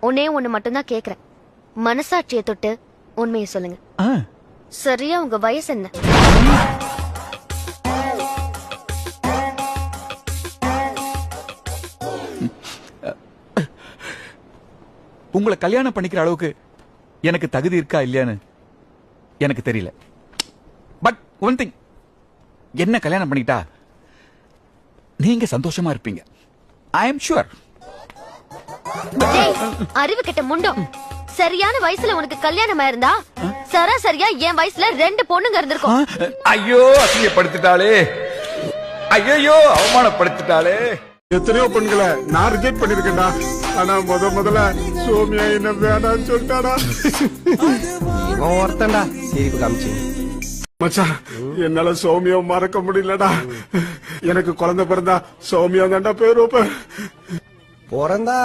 ஒன்னே ஒண்ணு மட்டும்தான் கேக்குறேன். மனசாட்சியை தொட்டு உண்மையை சொல்லுங்க. சரியா உங்க வயசு என்ன? உங்களை கல்யாணம் பண்ணிக்கிற அளவுக்கு எனக்கு தகுதி இருக்கா இல்லையான்னு எனக்கு தெரியல. பட் ஒன் திங், என்ன கல்யாணம் பண்ணிட்டா நீங்க சந்தோஷமா இருப்பீங்க. I am sure. அறிவு கெட்ட முண்டம். சரியான வயசுல உனக்கு கல்யாணம் ஆயிருந்தா சராசரியா என் வயசுல 2 பொண்ணுங்க இருந்திருக்கும். ஐயோ, அசிங்கப்படுத்திட்டாளே. ஐயோ, அவமானப்படுத்திட்டாளே. எத்தனையோ பெண்களை நான் ரிஜெக்ட் பண்ணிருக்கேன்டா. ஆனா முதல்ல சோமியா என்ன வேணான்னு சொல்லிட்டாடா. இவன் ஒருத்தன்டா சிரிப்பு காமிச்சு. மச்சான், என்னால சௌமியா மறக்க முடியலடா. எனக்கு குழந்தை பிறந்தா சௌமியா தான்டா பேர் வைப்பேன். பிறந்தா